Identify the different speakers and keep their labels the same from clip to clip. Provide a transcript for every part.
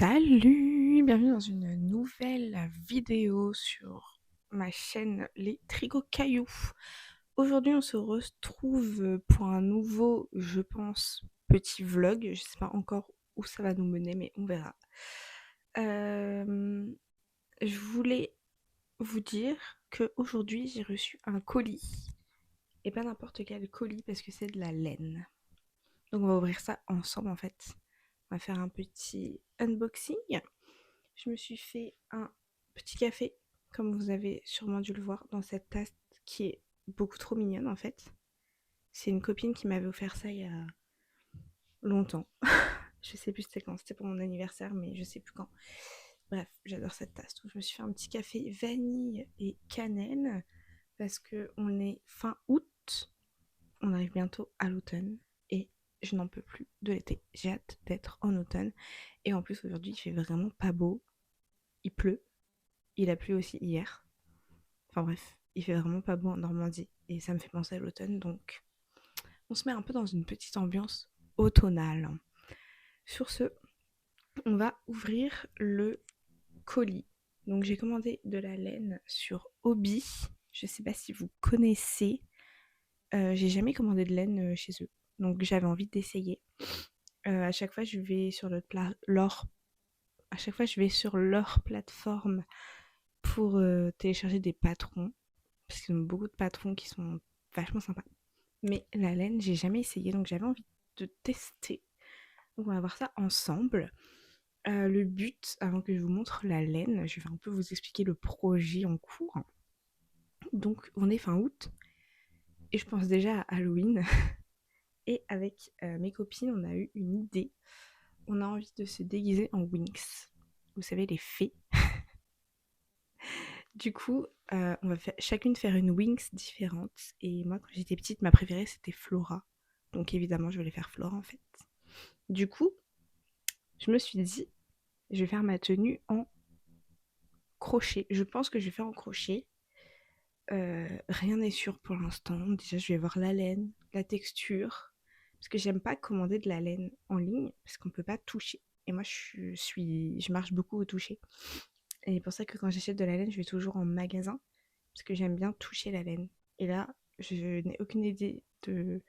Speaker 1: Salut, bienvenue dans une nouvelle vidéo sur ma chaîne Les Tricots Cailloux. Aujourd'hui, on se retrouve pour un nouveau, je pense, petit vlog. Je sais pas encore où ça va nous mener, mais on verra. Je voulais vous dire qu'aujourd'hui, j'ai reçu un colis. Et pas n'importe quel colis, parce que c'est de la laine. Donc on va ouvrir ça ensemble en fait. On va faire un petit unboxing. Je me suis fait un petit café, comme vous avez sûrement dû le voir, dans cette tasse qui est beaucoup trop mignonne en fait. C'est une copine qui m'avait offert ça il y a longtemps. Je sais plus c'était quand, c'était pour mon anniversaire, mais je sais plus quand. Bref, j'adore cette tasse. Donc je me suis fait un petit café vanille et cannelle parce que on est fin août, on arrive bientôt à l'automne et je n'en peux plus de l'été. J'ai hâte d'être en automne. Et en plus aujourd'hui il fait vraiment pas beau, il pleut. Il a plu aussi hier. Enfin bref, il fait vraiment pas beau en Normandie et ça me fait penser à l'automne, donc on se met un peu dans une petite ambiance automnale. Sur ce, on va ouvrir le colis. Donc j'ai commandé de la laine sur Hobby. Je sais pas si vous connaissez. J'ai jamais commandé de laine chez eux, donc j'avais envie d'essayer. À chaque fois, je vais sur à chaque fois, je vais sur leur plateforme pour télécharger des patrons, parce qu'ils ont beaucoup de patrons qui sont vachement sympas. Mais la laine, j'ai jamais essayé, donc j'avais envie de tester. Donc on va voir ça ensemble. Le but, avant que je vous montre la laine, je vais un peu vous expliquer le projet en cours. Donc on est fin août, et je pense déjà à Halloween. Et avec mes copines, on a eu une idée. On a envie de se déguiser en Winx. Vous savez, les fées. Du coup, on va chacune faire une Winx différente. Et moi, quand j'étais petite, ma préférée, c'était Flora. Donc évidemment, je voulais faire Flora en fait. Du coup, je me suis dit, je vais faire ma tenue en crochet. Je pense que je vais faire en crochet. Rien n'est sûr pour l'instant. Déjà, je vais voir la laine, la texture. Parce que j'aime pas commander de la laine en ligne, parce qu'on peut pas toucher. Et moi, je marche beaucoup au toucher. Et c'est pour ça que quand j'achète de la laine, je vais toujours en magasin, parce que j'aime bien toucher la laine. Et là, je n'ai aucune idée de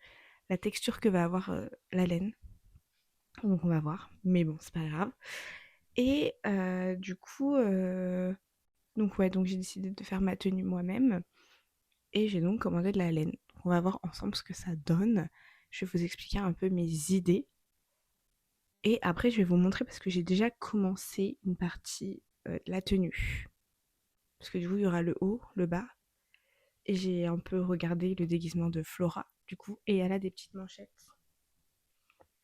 Speaker 1: la texture que va avoir la laine. Donc on va voir. Mais bon, c'est pas grave. Et du coup, donc ouais, donc j'ai décidé de faire ma tenue moi-même. Et j'ai donc commandé de la laine. On va voir ensemble ce que ça donne. Je vais vous expliquer un peu mes idées. Et après, je vais vous montrer parce que j'ai déjà commencé une partie de la tenue. Parce que du coup, il y aura le haut, le bas. Et j'ai un peu regardé le déguisement de Flora, du coup. Et elle a des petites manchettes.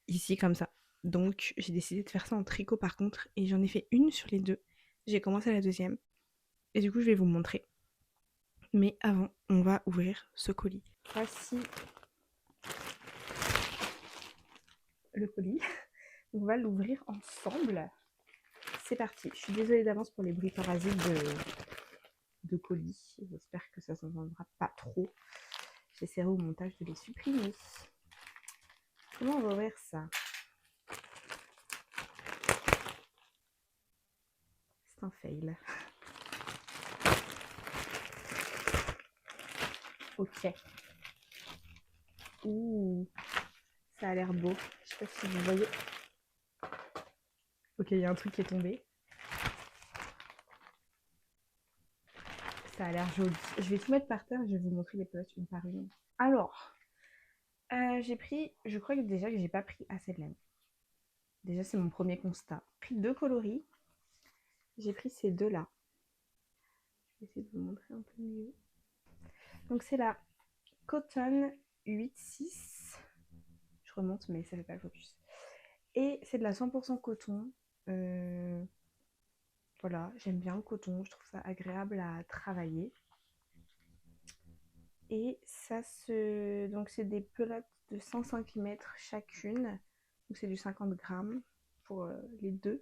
Speaker 1: Ici, comme ça. Donc, j'ai décidé de faire ça en tricot par contre. Et j'en ai fait une sur les deux. J'ai commencé la deuxième. Et du coup, je vais vous montrer. Mais avant, on va ouvrir ce colis. Voici le colis. On va l'ouvrir ensemble. C'est parti. Je suis désolée d'avance pour les bruits parasites de colis. J'espère que ça ne s'entendra pas trop. J'essaierai au montage de les supprimer. Comment on va ouvrir ça? C'est un fail. Ok. Ouh, ça a l'air beau. Je sais pas si vous voyez. Ok, il y a un truc qui est tombé. Ça a l'air joli. Je vais tout mettre par terre et je vais vous montrer les poches une par une. Alors, j'ai pris, je crois que déjà que j'ai pas pris assez de laine. Déjà, c'est mon premier constat. J'ai pris deux coloris. J'ai pris ces deux-là. Je vais essayer de vous montrer un peu mieux. Donc, c'est la Cotton 8-6. Je remonte, mais ça fait pas le focus. Et c'est de la 100% coton. Voilà, j'aime bien le coton. Je trouve ça agréable à travailler. Et ça se... Donc c'est des pelotes de 100 cm chacune. Donc c'est du 50 grammes pour les deux.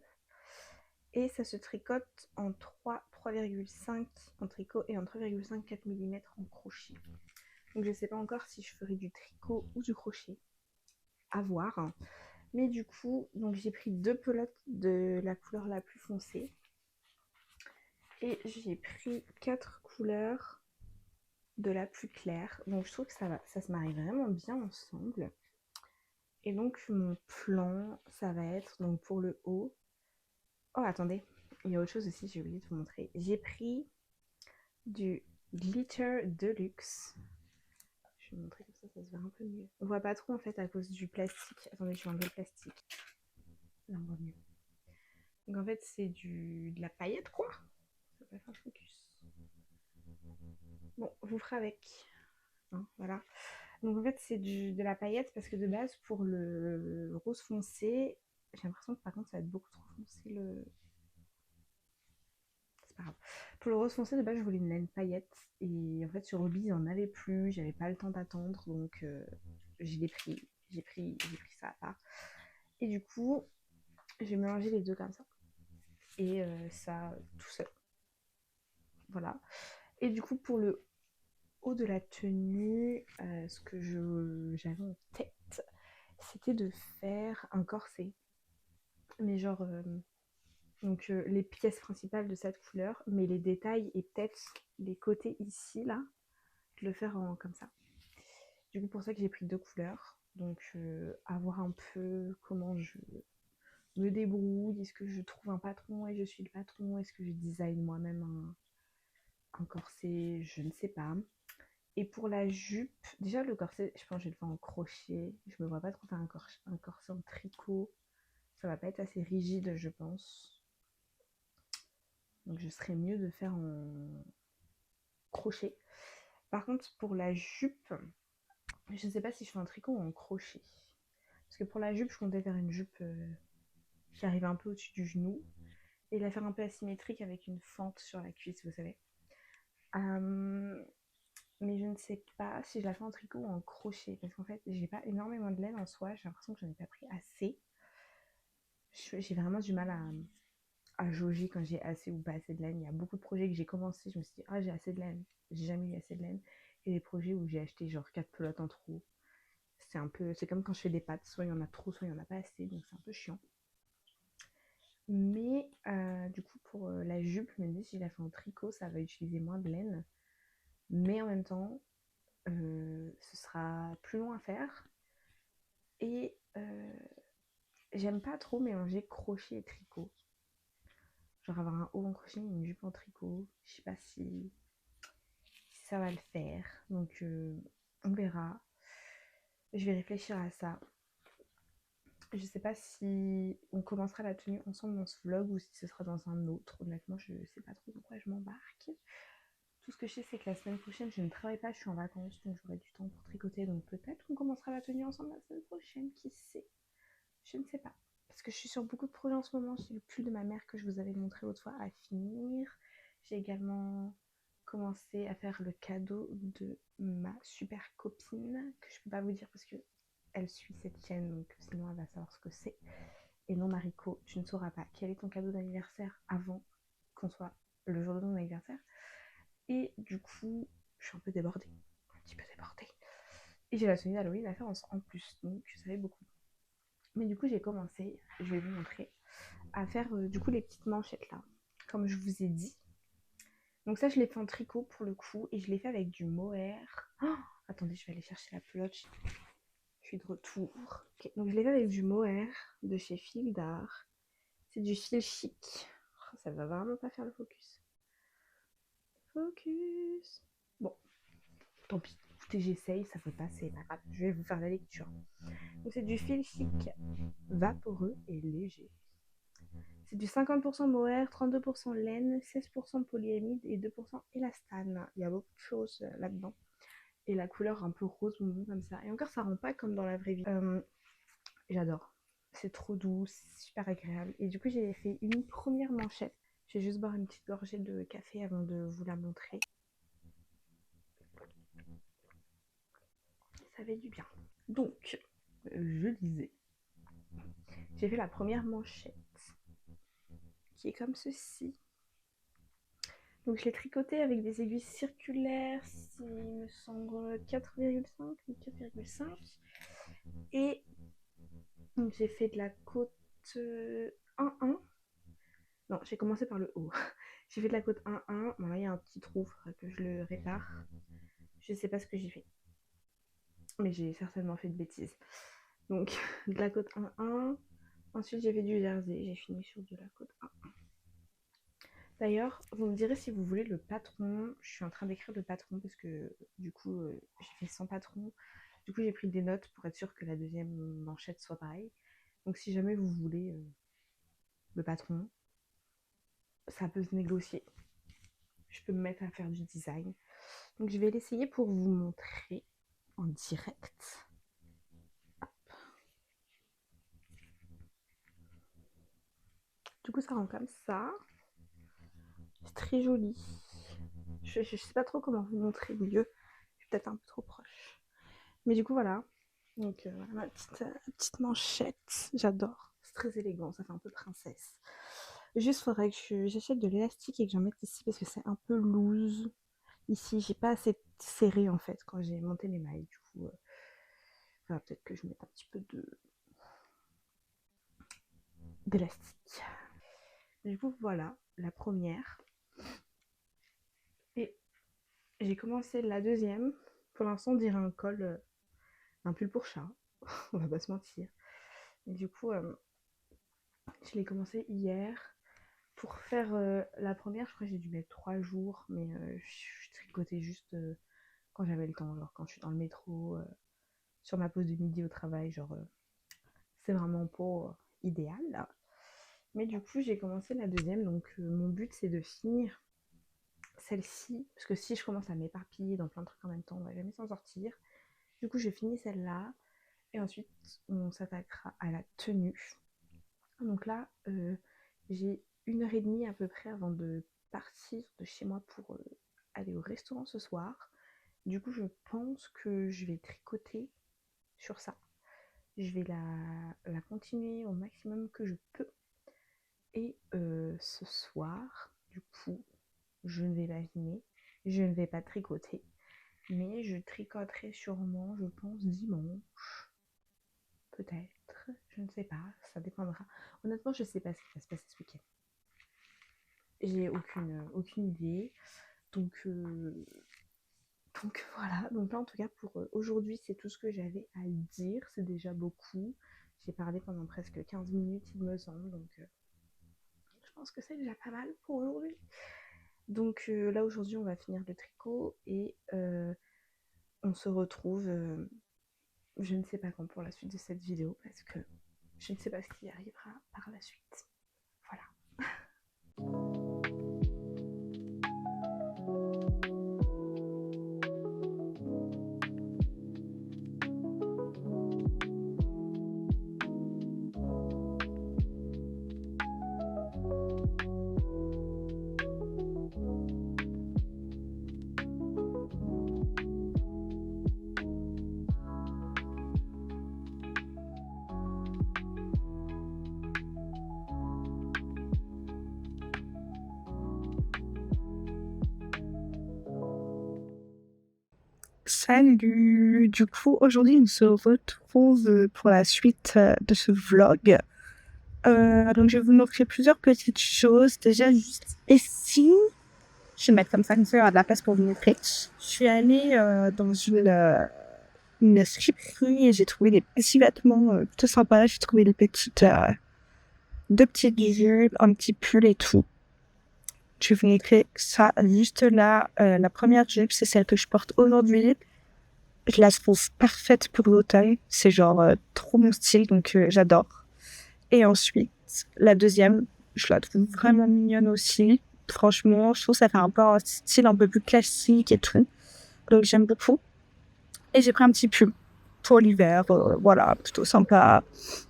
Speaker 1: Et ça se tricote en 3,5 en tricot et en 3,5-4 mm en crochet. Donc je ne sais pas encore si je ferai du tricot ou du crochet. À voir. Mais du coup, donc j'ai pris 2 pelotes de la couleur la plus foncée. Et j'ai pris 4 couleurs de la plus claire. Donc je trouve que ça se marie vraiment bien ensemble. Et donc mon plan, ça va être donc pour le haut. Oh attendez, il y a autre chose aussi, j'ai oublié de vous montrer. J'ai pris du glitter deluxe. Je vais vous montrer comme ça se voit un peu mieux. On voit pas trop en fait à cause du plastique. Attendez, je vais enlever le plastique. Là on voit mieux. Donc en fait c'est de la paillette quoi. Ça va faire focus. Bon, vous ferez avec. Hein, voilà. Donc en fait c'est de la paillette parce que de base pour le rose foncé, j'ai l'impression que par contre ça va être beaucoup trop foncé le... C'est pas grave. Pour le rose foncé de base je voulais une laine paillette et en fait sur Ruby il n'y en avait plus, j'avais pas le temps d'attendre donc je l'ai pris, j'ai pris ça à part. Et du coup j'ai mélangé les deux comme ça et ça tout seul. Voilà. Et du coup pour le haut de la tenue, ce que j'avais en tête, c'était de faire un corset. Mais genre, donc les pièces principales de cette couleur, mais les détails et peut-être les côtés ici, là, de le faire en, comme ça. Du coup, pour ça que j'ai pris 2 couleurs. Donc, à voir un peu comment je me débrouille. Est-ce que je trouve un patron et je suis le patron? Est-ce que je design moi-même un corset? Je ne sais pas. Et pour la jupe, déjà le corset, je pense que je vais le faire en crochet. Je me vois pas trop faire un corset en tricot. Ça va pas être assez rigide, je pense. Donc je serais mieux de faire en crochet. Par contre, pour la jupe, je ne sais pas si je fais en tricot ou en crochet. Parce que pour la jupe, je comptais faire une jupe qui arrive un peu au-dessus du genou. Et la faire un peu asymétrique avec une fente sur la cuisse, vous savez. Mais je ne sais pas si je la fais en tricot ou en crochet. Parce qu'en fait, j'ai pas énormément de laine en soi. J'ai l'impression que j'en ai pas pris assez. J'ai vraiment du mal à jauger quand j'ai assez ou pas assez de laine. Il y a beaucoup de projets que j'ai commencé, je me suis dit, ah, j'ai assez de laine. J'ai jamais eu assez de laine. Et des projets où j'ai acheté genre 4 pelotes en trop. C'est comme quand je fais des pâtes, soit il y en a trop, soit il y en a pas assez, donc c'est un peu chiant. Mais du coup, pour la jupe, je me dis, si je la fais en tricot, ça va utiliser moins de laine. Mais en même temps, ce sera plus long à faire. Et j'aime pas trop mélanger crochet et tricot. Genre avoir un haut en crochet et une jupe en tricot. Je sais pas si ça va le faire. Donc on verra. Je vais réfléchir à ça. Je sais pas si on commencera la tenue ensemble dans ce vlog ou si ce sera dans un autre. Honnêtement, je sais pas trop dans quoi je m'embarque. Tout ce que je sais, c'est que la semaine prochaine, je ne travaille pas, je suis en vacances, donc j'aurai du temps pour tricoter. Donc peut-être qu'on commencera la tenue ensemble la semaine prochaine, qui sait. Je ne sais pas. Parce que je suis sur beaucoup de projets en ce moment. J'ai le pull de ma mère que je vous avais montré l'autre fois à finir. J'ai également commencé à faire le cadeau de ma super copine, que je peux pas vous dire parce que elle suit cette chaîne, donc sinon elle va savoir ce que c'est. Et non, Mariko, tu ne sauras pas quel est ton cadeau d'anniversaire avant qu'on soit le jour de ton anniversaire. Et du coup, je suis un peu débordée. Un petit peu débordée. Et j'ai la tenue d'Halloween à faire en plus, donc ça fait beaucoup. Mais du coup, j'ai commencé, je vais vous montrer, à faire du coup les petites manchettes là, comme je vous ai dit. Donc ça, je l'ai fait en tricot pour le coup, et je l'ai fait avec du mohair. Oh, attendez, je vais aller chercher la pelote. Je suis de retour. Okay, donc je l'ai fait avec du mohair de chez Fil d'Art. C'est du fil chic. Oh, ça va vraiment pas faire le focus. Focus. Bon, tant pis. Écoutez, j'essaye, ça peut pas, c'est pas grave. Je vais vous faire la lecture. Donc c'est du fil chic, vaporeux et léger. C'est du 50% mohair, 32% laine, 16% polyamide et 2% élastane. Il y a beaucoup de choses là-dedans. Et la couleur un peu rose bonbon comme ça. Et encore, ça rend pas comme dans la vraie vie. J'adore. C'est trop doux, c'est super agréable. Et du coup, j'ai fait une première manchette. Je vais juste boire une petite gorgée de café avant de vous la montrer. Ça fait du bien. Donc, je disais, j'ai fait la première manchette qui est comme ceci. Donc je l'ai tricoté avec des aiguilles circulaires, il me semble 4,5 ou 4,5. Et Donc j'ai fait de la côte 1-1. Non, j'ai commencé par le haut. J'ai fait de la côte 1-1. Bon, là, il y a un petit trou, il faudra que je le répare. Je sais pas ce que j'ai fait. Mais j'ai certainement fait de bêtises. Donc, de la côte 1-1. Ensuite, j'ai fait du jersey. J'ai fini sur de la côte 1. D'ailleurs, vous me direz si vous voulez le patron. Je suis en train d'écrire le patron parce que du coup, j'ai fait 100 patrons. Du coup, j'ai pris des notes pour être sûr que la deuxième manchette soit pareille. Donc, si jamais vous voulez le patron, ça peut se négocier. Je peux me mettre à faire du design. Donc, je vais l'essayer pour vous montrer en direct. Du coup, ça rend comme ça. C'est très joli. Je sais pas trop comment vous montrer mieux. Je suis peut-être un peu trop proche. Mais du coup, voilà. Donc, voilà ma petite manchette. J'adore. C'est très élégant. Ça fait un peu princesse. Juste, faudrait que j'achète de l'élastique et que j'en mette ici parce que c'est un peu loose. Ici, j'ai pas assez serré en fait quand j'ai monté mes mailles. Du coup, voilà, peut-être que je mette un petit peu d'élastique. Du coup, voilà la première. Et j'ai commencé la deuxième. Pour l'instant, on dirait un col, un pull pour chat. On va pas se mentir. Et du coup, je l'ai commencé hier. Pour faire la première, je crois que j'ai dû mettre 3 jours, mais je tricotais juste quand j'avais le temps, genre quand je suis dans le métro, sur ma pause de midi au travail, genre c'est vraiment pas idéal là. Mais du coup, j'ai commencé la deuxième, donc mon but c'est de finir celle-ci, parce que si je commence à m'éparpiller dans plein de trucs en même temps, on va jamais s'en sortir. Du coup, je finis celle-là, et ensuite on s'attaquera à la tenue. Donc là, j'ai 1h30 à peu près avant de partir de chez moi pour aller au restaurant ce soir. Du coup, je pense que je vais tricoter sur ça. Je vais la continuer au maximum que je peux. Et ce soir, du coup, je ne vais pas filmer, je ne vais pas tricoter, mais je tricoterai sûrement, je pense, dimanche. Peut-être, je ne sais pas, ça dépendra. Honnêtement, je ne sais pas ce qui va se passer ce week-end. J'ai aucune idée. Donc voilà, donc là en tout cas pour aujourd'hui c'est tout ce que j'avais à dire, c'est déjà beaucoup. J'ai parlé pendant presque 15 minutes il me semble, donc je pense que c'est déjà pas mal pour aujourd'hui. Donc là aujourd'hui on va finir le tricot et on se retrouve je ne sais pas quand pour la suite de cette vidéo parce que je ne sais pas ce qui arrivera par la suite. Voilà. Salut! Du coup, aujourd'hui, on se retrouve pour la suite de ce vlog. Donc, je vais vous montrer plusieurs petites choses. Déjà, juste ici, je vais mettre comme ça, comme ça, il y aura de la place pour vous montrer. Je suis allée dans une friperie et j'ai trouvé des petits vêtements plutôt sympas. J'ai trouvé deux petites jupes, un petit pull et tout. Je vais vous montrer ça juste là. La première jupe, c'est celle que je porte aujourd'hui. Je la trouve parfaite pour l'automne. C'est genre trop mon style, donc j'adore. Et ensuite, la deuxième, je la trouve vraiment mignonne aussi. Franchement, je trouve que ça fait un peu un style un peu plus classique et tout. Donc j'aime beaucoup. Et j'ai pris un petit pull pour l'hiver. Voilà, plutôt sympa.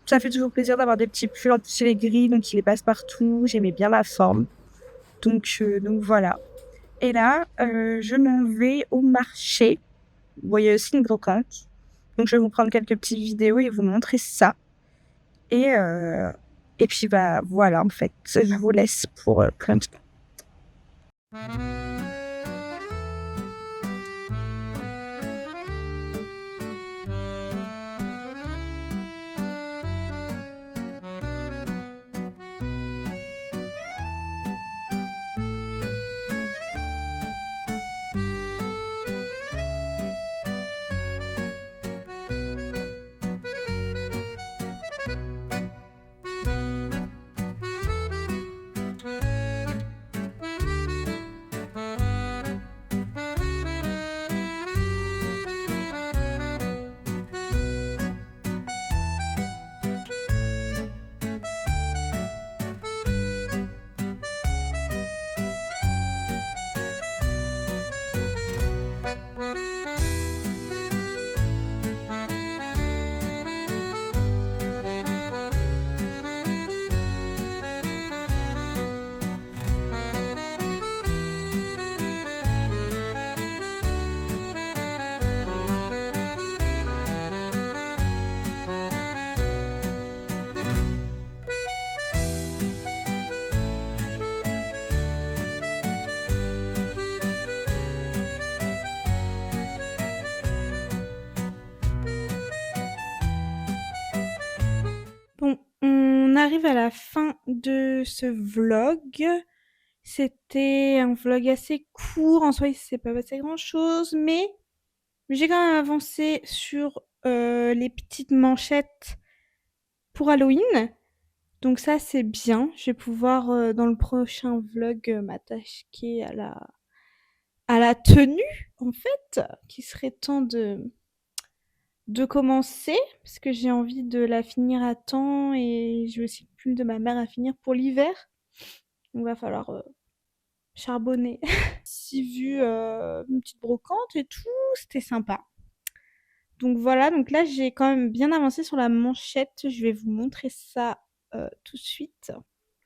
Speaker 1: Ça fait toujours plaisir d'avoir des petits pulls. En plus, il est gris, donc il les passe partout. J'aimais bien la forme. Donc voilà. Et là, je m'en vais au marché. Vous voyez aussi une brocante. Donc, je vais vous prendre quelques petites vidéos et vous montrer ça. Et puis, bah, voilà, en fait, je vous laisse pour plein de temps. arrive à la fin de ce vlog. C'était un vlog assez court, en soi il s'est pas passé grand chose, mais j'ai quand même avancé sur les petites manchettes pour Halloween. Donc ça c'est bien, je vais pouvoir dans le prochain vlog m'attaquer à la tenue en fait, qu'il serait temps de commencer, parce que j'ai envie de la finir à temps et j'ai aussi le pull de ma mère à finir pour l'hiver. Donc va falloir charbonner. J'ai vu une petite brocante et tout, c'était sympa. Donc voilà, donc là j'ai quand même bien avancé sur la manchette, je vais vous montrer ça tout de suite.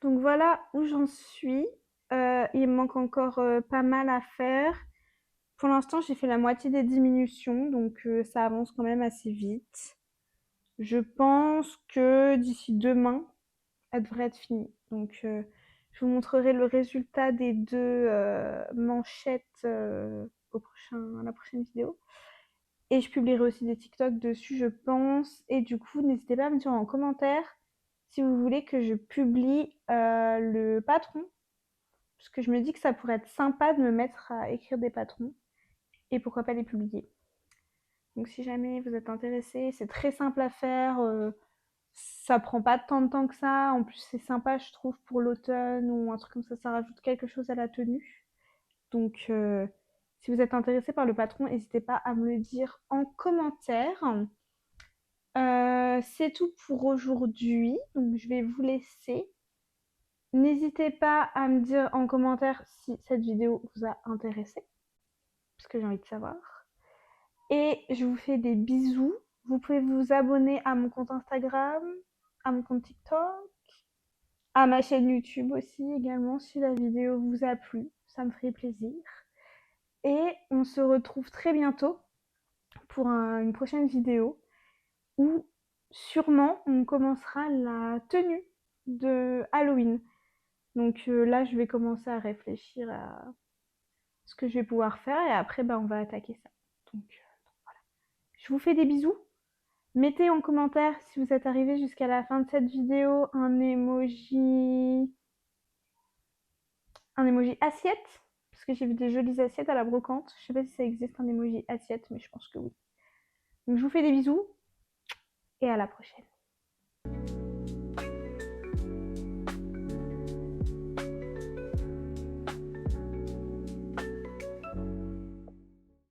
Speaker 1: Donc voilà où j'en suis. Il me manque encore pas mal à faire. Pour l'instant, j'ai fait la moitié des diminutions, donc ça avance quand même assez vite. Je pense que d'ici demain, elle devrait être finie. Donc je vous montrerai le résultat des deux manchettes à la prochaine vidéo. Et je publierai aussi des TikTok dessus, je pense. Et du coup, n'hésitez pas à me dire en commentaire si vous voulez que je publie le patron. Parce que je me dis que ça pourrait être sympa de me mettre à écrire des patrons. Et pourquoi pas les publier. Donc si jamais vous êtes intéressé, c'est très simple à faire. Ça prend pas tant de temps que ça. En plus, c'est sympa, je trouve, pour l'automne ou un truc comme ça rajoute quelque chose à la tenue. Donc, si vous êtes intéressé par le patron, n'hésitez pas à me le dire en commentaire. C'est tout pour aujourd'hui. Donc, je vais vous laisser. N'hésitez pas à me dire en commentaire si cette vidéo vous a intéressé, parce que j'ai envie de savoir. Et je vous fais des bisous. Vous pouvez vous abonner à mon compte Instagram, à mon compte TikTok, à ma chaîne YouTube aussi également si la vidéo vous a plu. Ça me ferait plaisir. Et on se retrouve très bientôt pour une prochaine vidéo où sûrement on commencera la tenue de Halloween. Donc là, je vais commencer à réfléchir à ce que je vais pouvoir faire et après, on va attaquer ça. Donc voilà. Je vous fais des bisous. Mettez en commentaire si vous êtes arrivé jusqu'à la fin de cette vidéo un emoji assiette, parce que j'ai vu des jolies assiettes à la brocante. Je sais pas si ça existe un emoji assiette, mais je pense que oui. Donc je vous fais des bisous et à la prochaine.